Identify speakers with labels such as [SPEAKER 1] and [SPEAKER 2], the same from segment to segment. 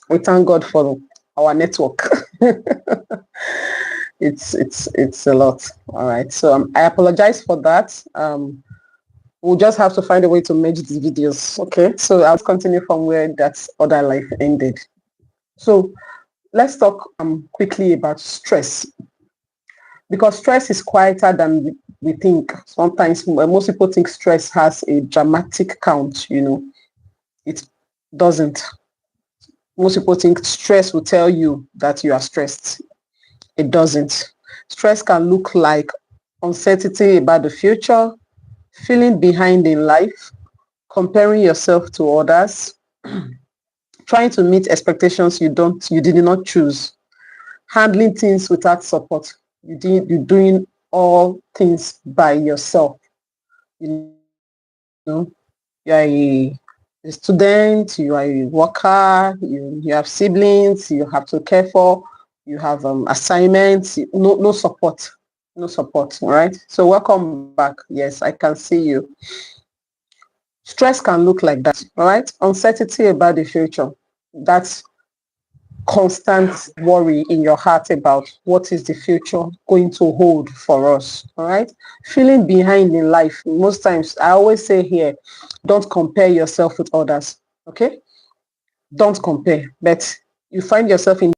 [SPEAKER 1] We thank God for our network. It's a lot. All right. So I apologize for that. We'll just have to find a way to merge these videos. Okay. So I'll continue from where that other life ended. So let's talk quickly about stress, because stress is quieter than we think. Sometimes most people think stress has a dramatic count. It doesn't. Most people think stress will tell you that you are stressed. It doesn't. Stress can look like uncertainty about the future, feeling behind in life, comparing yourself to others, trying to meet expectations you did not choose, handling things without support. You're doing all things by yourself. You know, you're a student, you are a worker, you have siblings you have to care for, you have assignments, no support, all right? So welcome back. Yes, I can see you. Stress can look like that, all right? Uncertainty about the future. That's constant worry in your heart about what is the future going to hold for us, all right? Feeling behind in life. Most times, I always say here, don't compare yourself with others, okay? Don't compare, but you find yourself in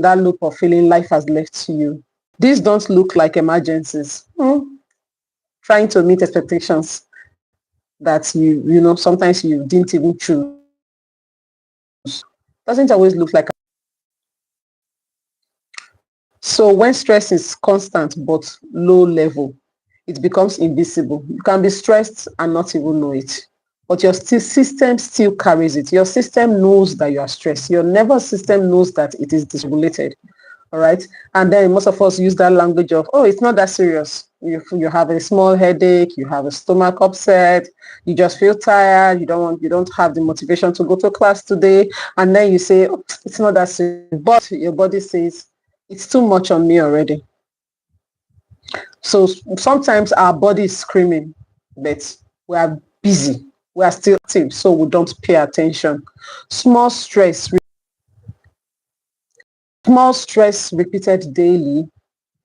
[SPEAKER 1] that loop of feeling life has left you. These don't look like emergencies. Trying to meet expectations that sometimes you didn't even choose. Doesn't always look like. So when stress is constant but low level, it becomes invisible. You can be stressed and not even know it, but your system still carries it. Your system knows that you are stressed. Your nervous system knows that it is dysregulated. All right. And then most of us use that language of, oh, it's not that serious. You have a small headache, you have a stomach upset, you just feel tired, you don't have the motivation to go to class today. And then you say, oh, it's not that serious. But your body says, it's too much on me already. So sometimes our body is screaming, but we are busy. We are still active, so we don't pay attention. Small stress repeated daily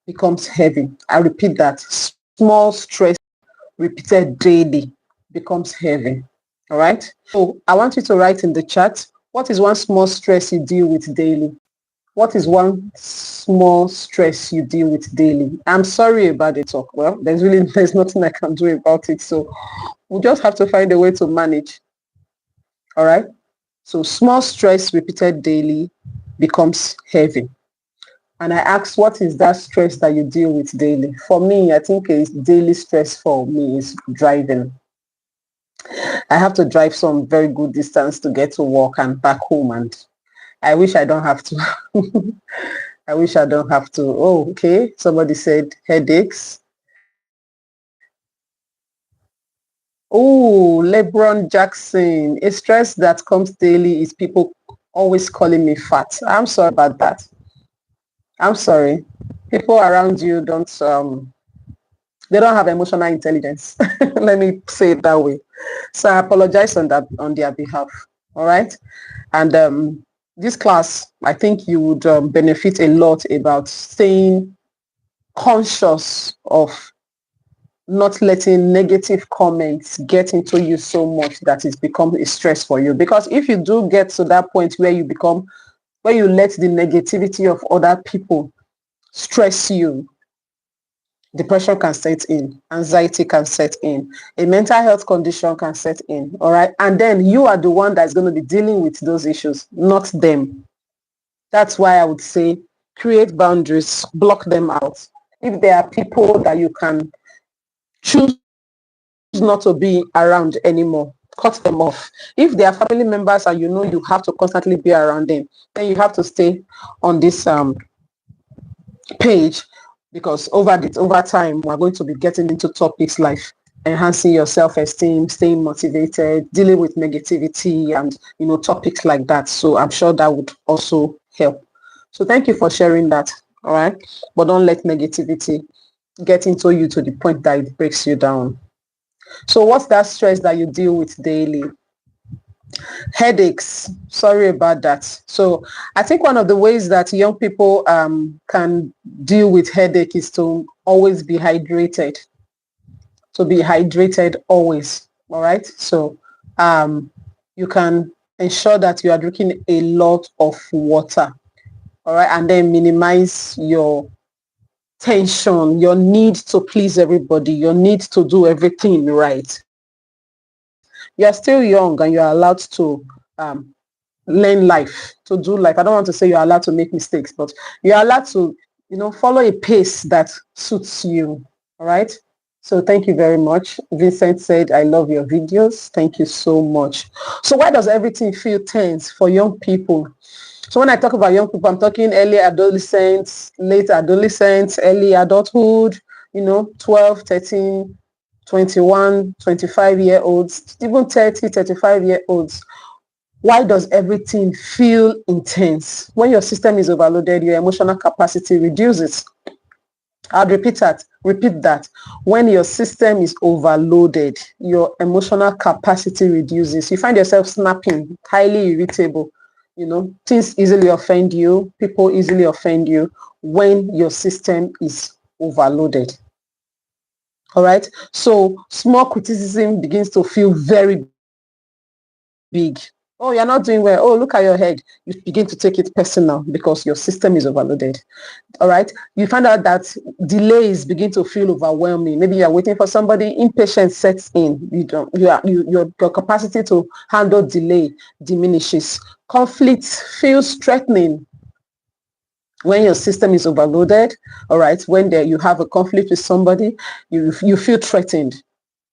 [SPEAKER 1] becomes heavy. I repeat that. Small stress repeated daily becomes heavy. All right. So I want you to write in the chat, what is one small stress you deal with daily? What is one small stress you deal with daily? I'm sorry about the talk. Well, there's nothing I can do about it. So we'll just have to find a way to manage. All right. So small stress repeated daily becomes heavy. And I asked, what is that stress that you deal with daily? For me, I think it's daily stress for me is driving. I have to drive some very good distance to get to work and back home, and I wish I don't have to. I wish I don't have to. Oh, okay. Somebody said headaches. Oh, LeBron Jackson. A stress that comes daily is people always calling me fat. I'm sorry about that. I'm sorry. People around you they don't have emotional intelligence. Let me say it that way. So I apologize on their behalf. All right. And this class, I think you would benefit a lot about staying conscious of not letting negative comments get into you so much that it's become a stress for you. Because if you do get to that point where you let the negativity of other people stress you, depression can set in, anxiety can set in, a mental health condition can set in, all right? And then you are the one that's going to be dealing with those issues, not them. That's why I would say create boundaries, block them out. If there are people that you can choose not to be around anymore, cut them off. If they are family members and you have to constantly be around them, then you have to stay on this page, because over time we're going to be getting into topics like enhancing your self-esteem, staying motivated, dealing with negativity, and topics like that. So I'm sure that would also help. So thank you for sharing that. All right, but don't let negativity get into you to the point that it breaks you down. So what's that stress that you deal with daily? Headaches. Sorry about that. So I think one of the ways that young people can deal with headache is to always be hydrated. To be hydrated always. All right. So you can ensure that you are drinking a lot of water. All right. And then minimize your tension, your need to please everybody, your need to do everything right. You are still young and you are allowed to learn life, to do life. I don't want to say you're allowed to make mistakes, but you're allowed to, follow a pace that suits you. All right. So thank you very much. Vincent said, I love your videos. Thank you so much. So why does everything feel tense for young people? So when I talk about young people, I'm talking early adolescents, late adolescents, early adulthood, 12, 13, 21, 25-year-olds, even 30, 35-year-olds. Why does everything feel intense? When your system is overloaded, your emotional capacity reduces. I'll repeat that. When your system is overloaded, your emotional capacity reduces. You find yourself snapping, highly irritable. Things easily offend you. People easily offend you when your system is overloaded. All right. So small criticism begins to feel very big. Oh, you're not doing well. Oh, look at your head. You begin to take it personal because your system is overloaded. All right. You find out that delays begin to feel overwhelming. Maybe you're waiting for somebody, impatience sets in. Your capacity to handle delay diminishes. Conflict feels threatening when your system is overloaded. All right. When you have a conflict with somebody, you feel threatened.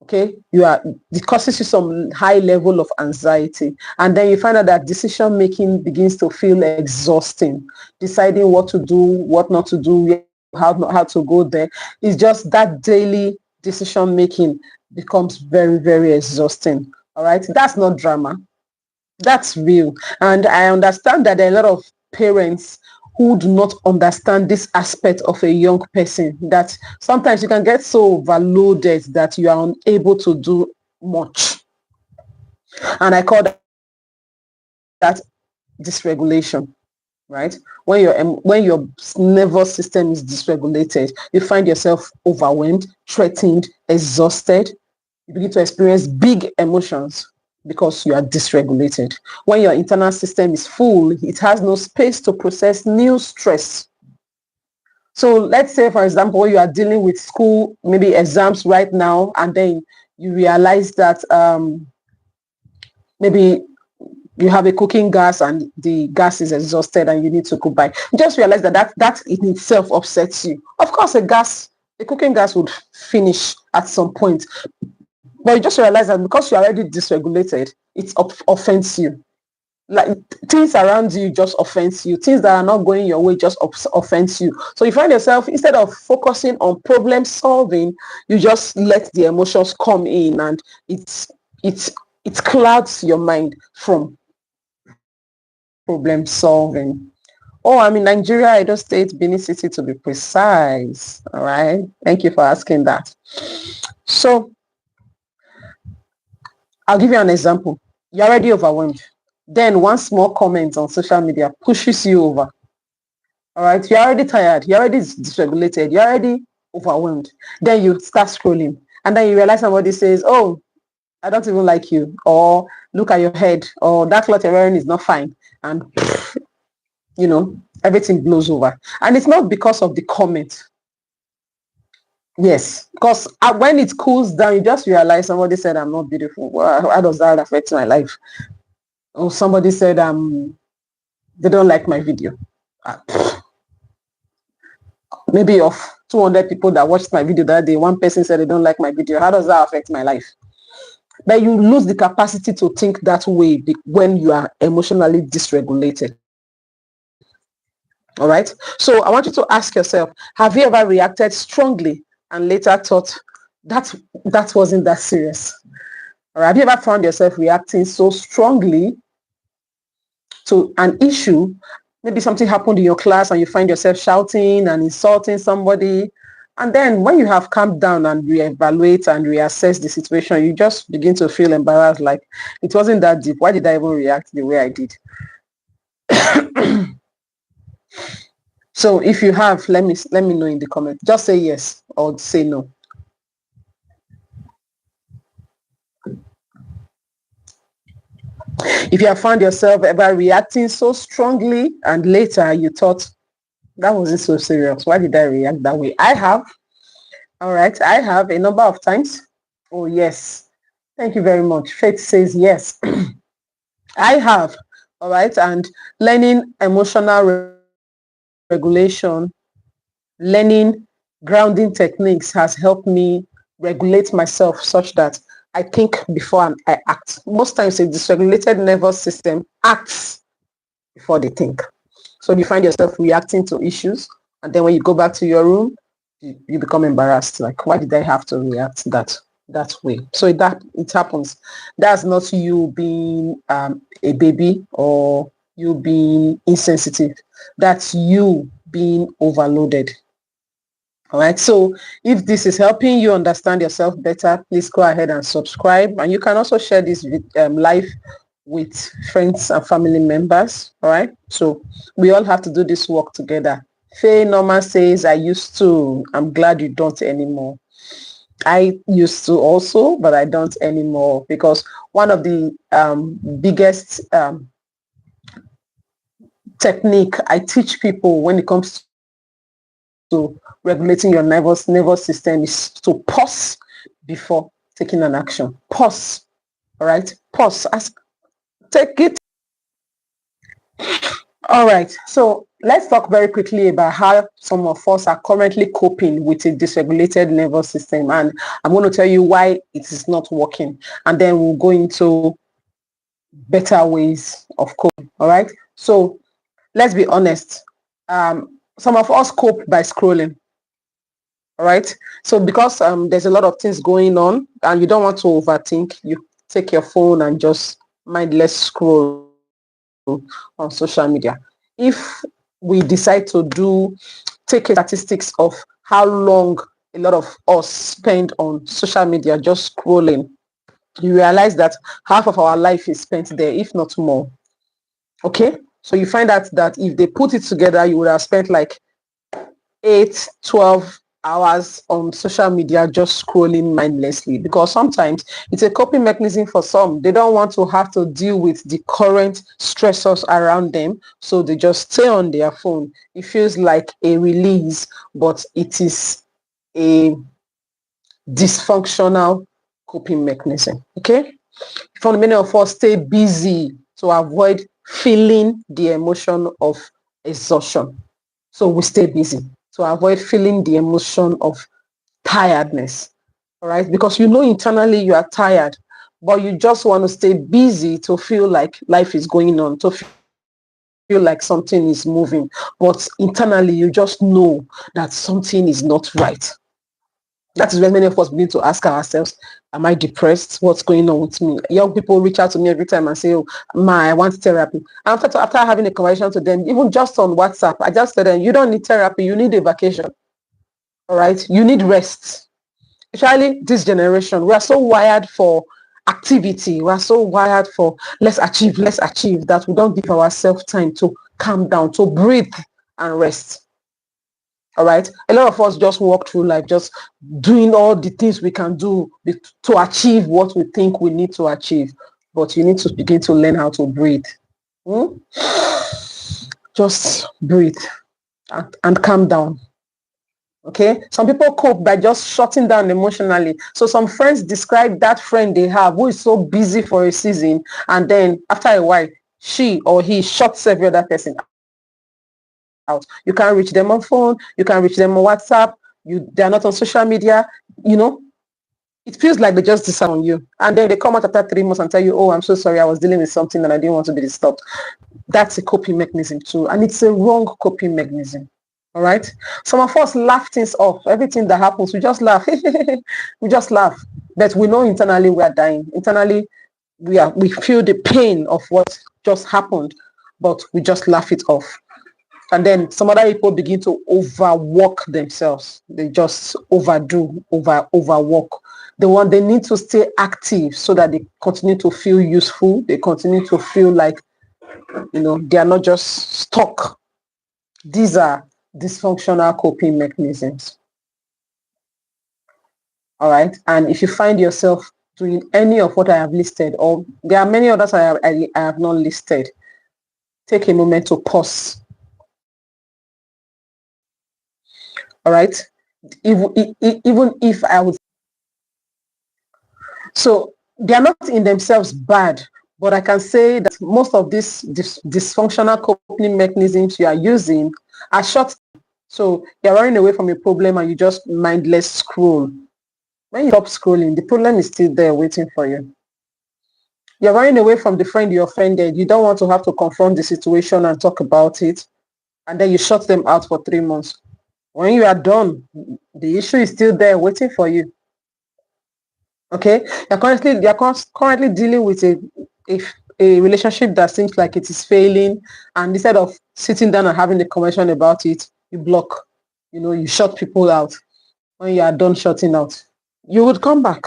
[SPEAKER 1] Okay, it causes you some high level of anxiety, and then you find out that decision making begins to feel exhausting. Deciding what to do, what not to do, how to go there. It's just that daily decision making becomes very, very exhausting. All right, that's not drama. That's real. And I understand that there are a lot of parents who do not understand this aspect of a young person, that sometimes you can get so overloaded that you are unable to do much. And I call that dysregulation, right? When your nervous system is dysregulated, you find yourself overwhelmed, threatened, exhausted. You begin to experience big emotions because you are dysregulated. When your internal system is full, it has no space to process new stress. So let's say, for example, you are dealing with school, maybe exams right now, and then you realize that maybe you have a cooking gas and the gas is exhausted and you need to go buy. You just realize that in itself upsets you. Of course, a cooking gas would finish at some point, but you just realize that because you're already dysregulated, it offends you. Like things around you just offends you. Things that are not going your way just offends you. So you find yourself, instead of focusing on problem solving, you just let the emotions come in, and it clouds your mind from problem solving. Oh, I'm in Nigeria, Edo State, Benin City to be precise. All right. Thank you for asking that. So I'll give you an example. You're already overwhelmed. Then one small comment on social media pushes you over. All right. You're already tired. You're already dysregulated. You're already overwhelmed. Then you start scrolling. And then you realize somebody says, oh, I don't even like you. Or look at your head. Or that cloth you're wearing is not fine. And everything blows over. And it's not because of the comment. Yes, because when it cools down, you just realize somebody said I'm not beautiful. Well, how does that affect my life? Or somebody said they don't like my video. Maybe of 200 people that watched my video that day, one person said they don't like my video. How does that affect my life? But you lose the capacity to think that way when you are emotionally dysregulated. All right. So I want you to ask yourself, have you ever reacted strongly and later thought that wasn't that serious? Or have you ever found yourself reacting so strongly to an issue? Maybe something happened in your class and you find yourself shouting and insulting somebody, And then when you have calmed down and reevaluate and reassess the situation, you just begin to feel embarrassed, like it wasn't that deep. Why did I even react the way I did? So if you have, let me know in the comments. Just say yes or say no. If you have found yourself ever reacting so strongly and later you thought, that wasn't so serious, why did I react that way? I have. All right, I have a number of times. Oh yes, thank you very much. Faith says yes. I have. All right, and learning emotional regulation, learning grounding techniques has helped me regulate myself such that I think before I act. Most times a dysregulated nervous system acts before they think. So you find yourself reacting to issues, and then when you go back to your room, you become embarrassed. Like, why did I have to react that way? So that it happens. That's not you being a baby or you being insensitive. That's you being overloaded. All right. So if this is helping you understand yourself better, please go ahead and subscribe. And you can also share this live with friends and family members. All right. So we all have to do this work together. Faye Norman says, I used to. I'm glad you don't anymore. I used to also, but I don't anymore, because one of the biggest technique I teach people when it comes to regulating your nervous system is to pause before taking an action. Pause. All right. Pause. Take it. All right. So let's talk very quickly about how some of us are currently coping with a dysregulated nervous system. And I'm going to tell you why it is not working. And then we'll go into better ways of coping. All right. So let's be honest. Some of us cope by scrolling. All right. So because there's a lot of things going on and you don't want to overthink, you take your phone and just mindless scroll on social media. If we decide to take statistics of how long a lot of us spend on social media just scrolling, you realize that half of our life is spent there, if not more. Okay. So you find out that if they put it together, you would have spent like 8, 12 hours on social media just scrolling mindlessly, because sometimes it's a coping mechanism for some. They don't want to have to deal with the current stressors around them, so they just stay on their phone. It feels like a release, but it is a dysfunctional coping mechanism. Okay, for many of us, stay busy to avoid feeling the emotion of exhaustion. So we stay busy to avoid feeling the emotion of tiredness. All right, because you know internally you are tired, but you just want to stay busy to feel like life is going on, to feel like something is moving, but internally you just know that something is not right. That is when many of us begin to ask ourselves, am I depressed? What's going on with me? Young people reach out to me every time and say, oh, I want therapy. After having a conversation to them, even just on WhatsApp, I just tell them, you don't need therapy, you need a vacation. All right? You need rest. Especially this generation, we are so wired for activity. We are so wired for let's achieve, that we don't give ourselves time to calm down, to breathe and rest. All right. A lot of us just walk through life just doing all the things we can do to achieve what we think we need to achieve. But you need to begin to learn how to breathe. Just breathe and calm down. Okay. Some people cope by just shutting down emotionally. So some friends describe that friend they have who is so busy for a season, and then after a while, she or he shuts every other person out. You can't reach them on phone, you can't reach them on WhatsApp, they're not on social media, it feels like they just decide on you. And then they come out after 3 months and tell you, oh, I'm so sorry, I was dealing with something and I didn't want to be disturbed. That's a coping mechanism too. And it's a wrong coping mechanism. All right. Some of us laugh things off. Everything that happens, we just laugh. We just laugh. But we know internally we are dying. Internally, we feel the pain of what just happened, but we just laugh it off. And then some other people begin to overwork themselves. They just overwork. They need to stay active so that they continue to feel useful. They continue to feel like, they are not just stuck. These are dysfunctional coping mechanisms. All right. And if you find yourself doing any of what I have listed, or there are many others I have not listed, take a moment to pause. All right. Even if I would, so they are not in themselves bad, but I can say that most of these dysfunctional coping mechanisms you are using are short. So you're running away from a problem and you just mindless scroll. When you stop scrolling, the problem is still there waiting for you. You're running away from the friend you offended. You don't want to have to confront the situation and talk about it. And then you shut them out for 3 months. When you are done, the issue is still there waiting for you. Okay? You're currently dealing with a relationship that seems like it is failing. And instead of sitting down and having a conversation about it, you block. You shut people out. When you are done shutting out, you would come back.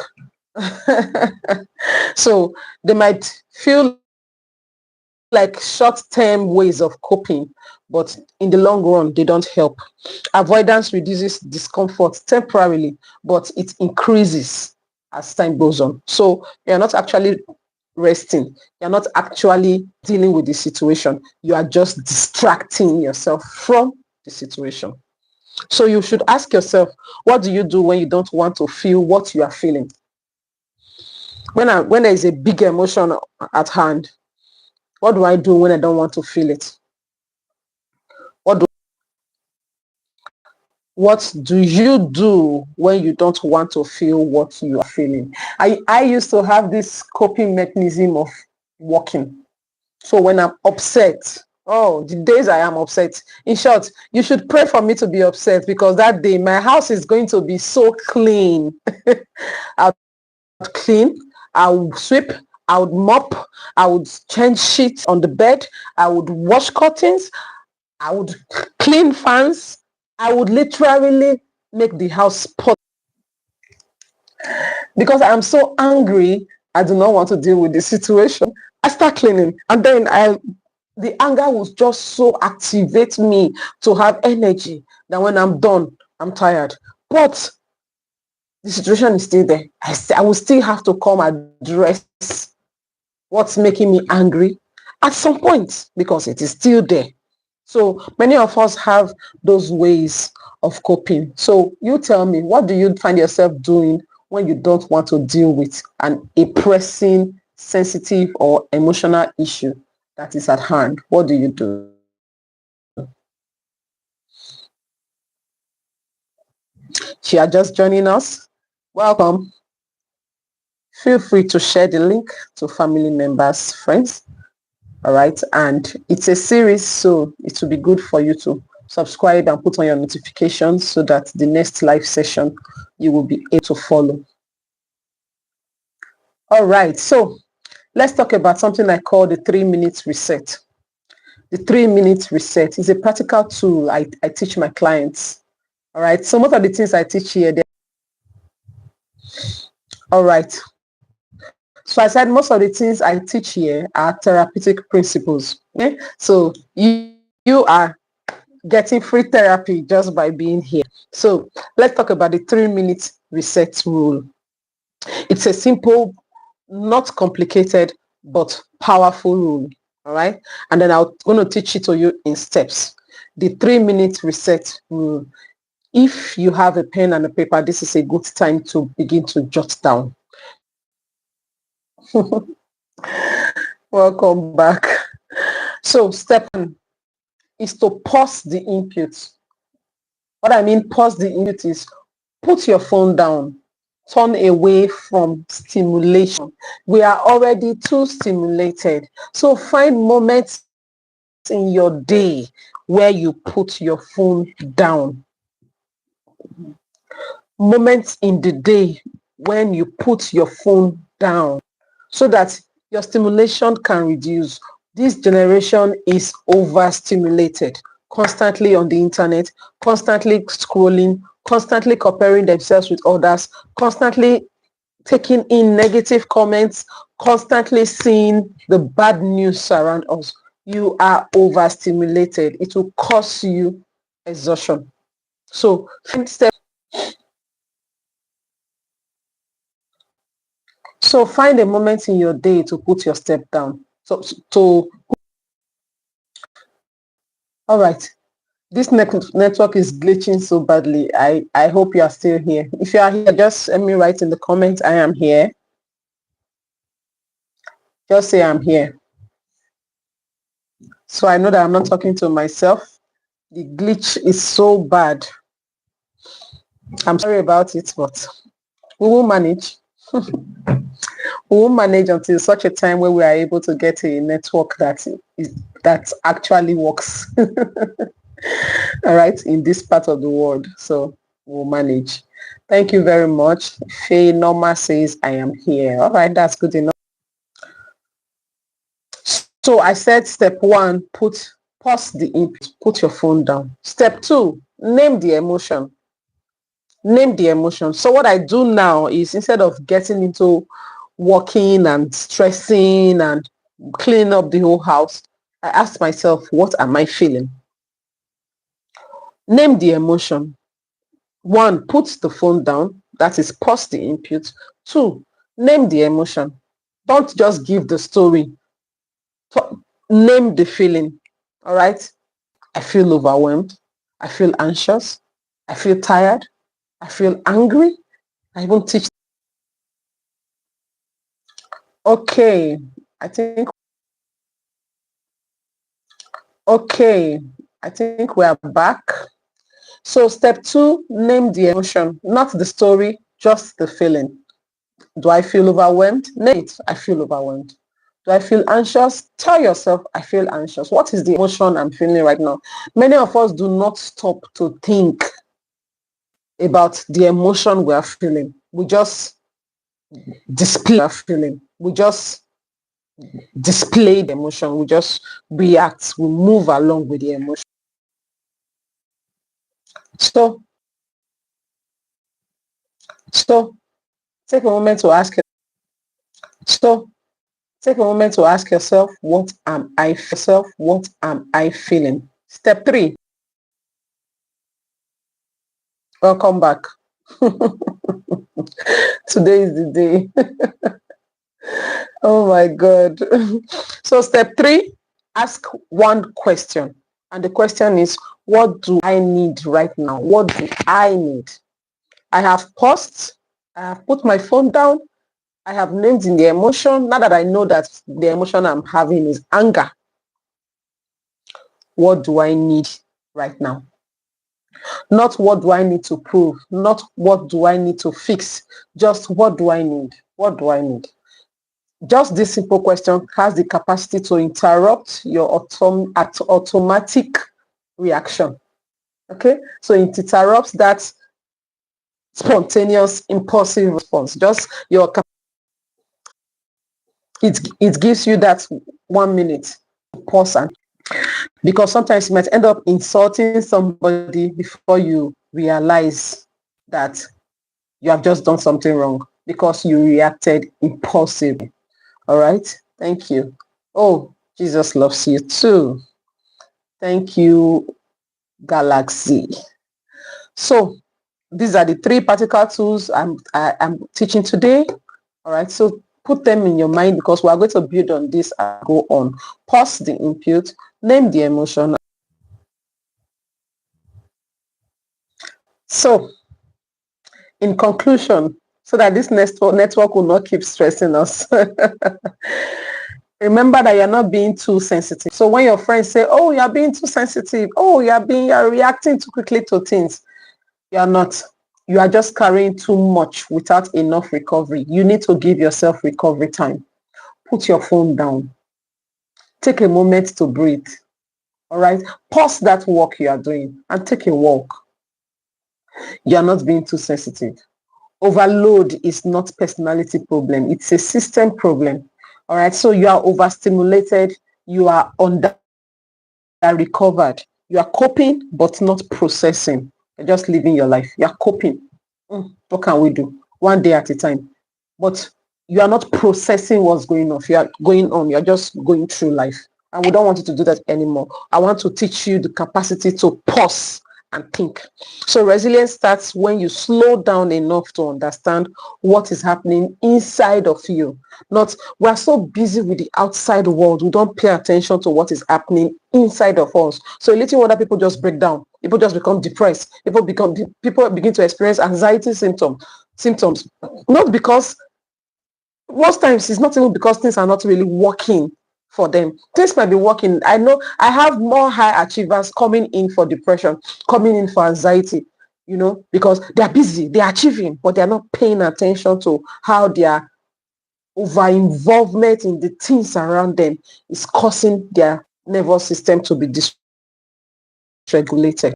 [SPEAKER 1] So they might feel like short-term ways of coping, but in the long run, they don't help. Avoidance reduces discomfort temporarily, but it increases as time goes on. So you're not actually resting. You're not actually dealing with the situation. You are just distracting yourself from the situation. So you should ask yourself, what do you do when you don't want to feel what you are feeling? When there is a big emotion at hand, what do I do when I don't want to feel it? What do you do when you don't want to feel what you are feeling? I used to have this coping mechanism of walking. So when I'm upset, the days I am upset, in short, you should pray for me to be upset, because that day my house is going to be so clean. I'll clean, I would sweep, I would mop, I would change sheets on the bed, I would wash curtains, I would clean fans, I would literally make the house spot. Because I'm so angry, I do not want to deal with the situation. I start cleaning, and then the anger will just so activate me to have energy that when I'm done, I'm tired. But the situation is still there. I will still have to come address what's making me angry at some point, because it is still there. So many of us have those ways of coping. So you tell me, what do you find yourself doing when you don't want to deal with a pressing, sensitive, or emotional issue that is at hand? What do you do? If you are just joining us, welcome. Feel free to share the link to family members, friends. All right. And it's a series, so it will be good for you to subscribe and put on your notifications so that the next live session you will be able to follow. All right. So let's talk about something I call the 3-minute reset. The 3-minute reset is a practical tool I teach my clients. All right. So most of the things I teach here, all right. So I said most of the things I teach here are therapeutic principles. Okay? So you are getting free therapy just by being here. So let's talk about the 3-minute reset rule. It's a simple, not complicated, but powerful rule. All right. And then I'm going to teach it to you in steps. The 3-minute reset rule. If you have a pen and a paper, this is a good time to begin to jot down. Welcome back. So step 1 is to pause the input. What I mean pause the input is put your phone down. Turn away from stimulation. We are already too stimulated. So find moments in your day where you put your phone down. Moments in the day when you put your phone down so that your stimulation can reduce. This generation is overstimulated. constantly on the internet, constantly scrolling, constantly comparing themselves with others, constantly taking in negative comments, constantly seeing the bad news around us. You are overstimulated. It will cause you exhaustion. So find a moment in your day to put your step down. All right. This network is glitching so badly. I hope you are still here. If you are here, just let me write in the comments, I am here. Just say I'm here. So I know that I'm not talking to myself. The glitch is so bad. I'm sorry about it, but we will manage. We will manage until such a time where we are able to get a network that actually works. All right, in this part of the world. So we'll manage. Thank you very much. Faye Norma says I am here. All right, that's good enough. So I said step 1, pause the input, put your phone down. Step 2, name the emotion. Name the emotion. So what I do now is, instead of getting into working and stressing and cleaning up the whole house, I ask myself, what am I feeling? Name the emotion. 1, put the phone down. That is, pause the input. 2, name the emotion. Don't just give the story. Name the feeling. All right? I feel overwhelmed. I feel anxious. I feel tired. I feel angry. I even teach. Okay. I think we are back. So step 2, name the emotion, not the story, just the feeling. Do I feel overwhelmed? Name it. I feel overwhelmed. Do I feel anxious? Tell yourself, I feel anxious. What is the emotion I'm feeling right now? Many of us do not stop to think about the emotion we are feeling. We just display our feeling. We just display the emotion. We just react. We move along with the emotion. So take a moment to ask yourself, what am I feeling? Step 3, welcome back. Today is the day. Oh my God. So step 3, ask one question. And the question is, what do I need right now? What do I need? I have paused. I have put my phone down. I have named in the emotion. Now that I know that the emotion I'm having is anger, what do I need right now? Not what do I need to prove, not what do I need to fix, just what do I need? What do I need? Just this simple question has the capacity to interrupt your automatic reaction. Okay, so it interrupts that spontaneous, impulsive response. Just it gives you that 1 minute to pause, and because sometimes you might end up insulting somebody before you realize that you have just done something wrong because you reacted impulsively. All right. Thank you. Oh, Jesus loves you too. Thank you, Galaxy. So these are the 3 practical tools I'm teaching today. All right. So put them in your mind, because we are going to build on this and go on. Pause the input, name the emotion. So in conclusion, so that this network will not keep stressing us, remember that you're not being too sensitive. So when your friends say, oh, you're being too sensitive, oh, you're reacting too quickly to things, you're not. You are just carrying too much without enough recovery. You need to give yourself recovery time. Put your phone down. Take a moment to breathe. All right? Pause that work you are doing and take a walk. You're not being too sensitive. Overload is not personality problem. It's a system problem. All right? So you are overstimulated. You are under recovered. You are coping, but not processing. You're just living your life. You are coping. What can we do? One day at a time. But you are not processing what's going on. You are going on. You're just going through life. And we don't want you to do that anymore. I want to teach you the capacity to pause and think. So resilience starts when you slow down enough to understand what is happening inside of you. Not, we're so busy with the outside world, we don't pay attention to what is happening inside of us. So a little wonder people just break down. People just become depressed. People begin to experience anxiety symptoms. Not because, most times it's not even because things are not really working for them. Things might be working. I know I have more high achievers coming in for depression, coming in for anxiety, because they're busy, they're achieving, but they're not paying attention to how their over-involvement in the things around them is causing their nervous system to be dysregulated.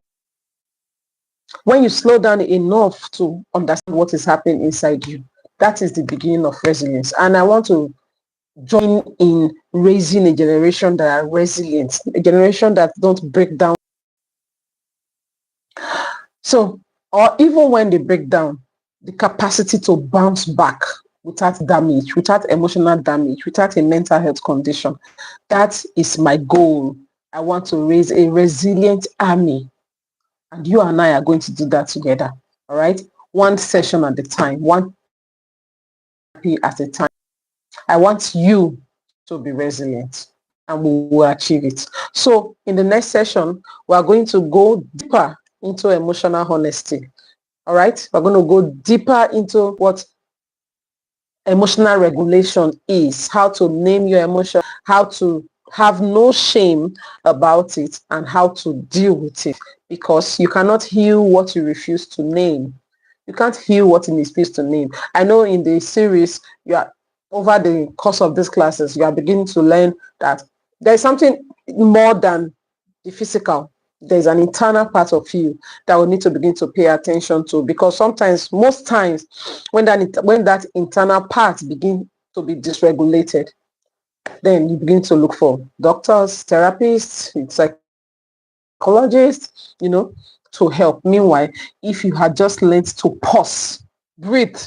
[SPEAKER 1] When you slow down enough to understand what is happening inside you, that is the beginning of resilience. And I want to join in raising a generation that are resilient, a generation that don't break down. So, or even when they break down, the capacity to bounce back without damage, without emotional damage, without a mental health condition. That is my goal. I want to raise a resilient army. And you and I are going to do that together. All right? One session at a time, one therapy at a time. I want you to be resilient, and we will achieve it. So in the next session, we are going to go deeper into emotional honesty. All right? We're going to go deeper into what emotional regulation is, how to name your emotion, how to have no shame about it, and how to deal with it, because you cannot heal what you refuse to name. You can't heal what you refuse to name. I know in the series, you are, over the course of these classes, you are beginning to learn that there is something more than the physical. There's an internal part of you that will need to begin to pay attention to, because most times, when that internal part begin to be dysregulated, then you begin to look for doctors, therapists, psychologists, to help. Meanwhile, if you had just learned to pause, breathe,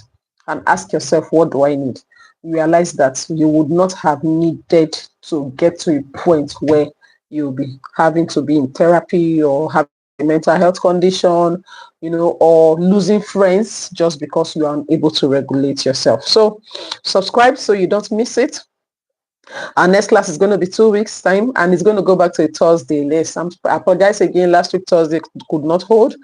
[SPEAKER 1] and ask yourself, what do I need? You realize that you would not have needed to get to a point where you'll be having to be in therapy or have a mental health condition, or losing friends just because you are unable to regulate yourself. So subscribe so you don't miss it. Our next class is going to be 2 weeks time, and it's going to go back to a Thursday. I apologize again. Last week Thursday could not hold,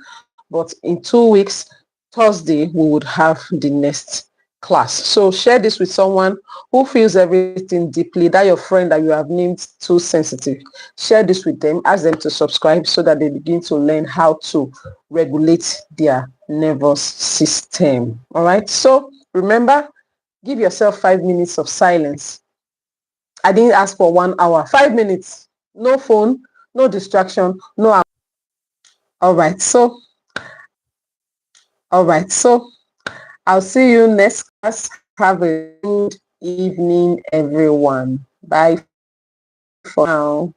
[SPEAKER 1] but in 2 weeks Thursday we would have the next class. So share this with someone who feels everything deeply, that your friend that you have named too sensitive. Share this with them. Ask them to subscribe so that they begin to learn how to regulate their nervous system. All right. So remember, give yourself 5 minutes of silence. I didn't ask for 1 hour. 5 minutes. No phone, no distraction, no. All right. So I'll see you next class. Have a good evening, everyone. Bye for now.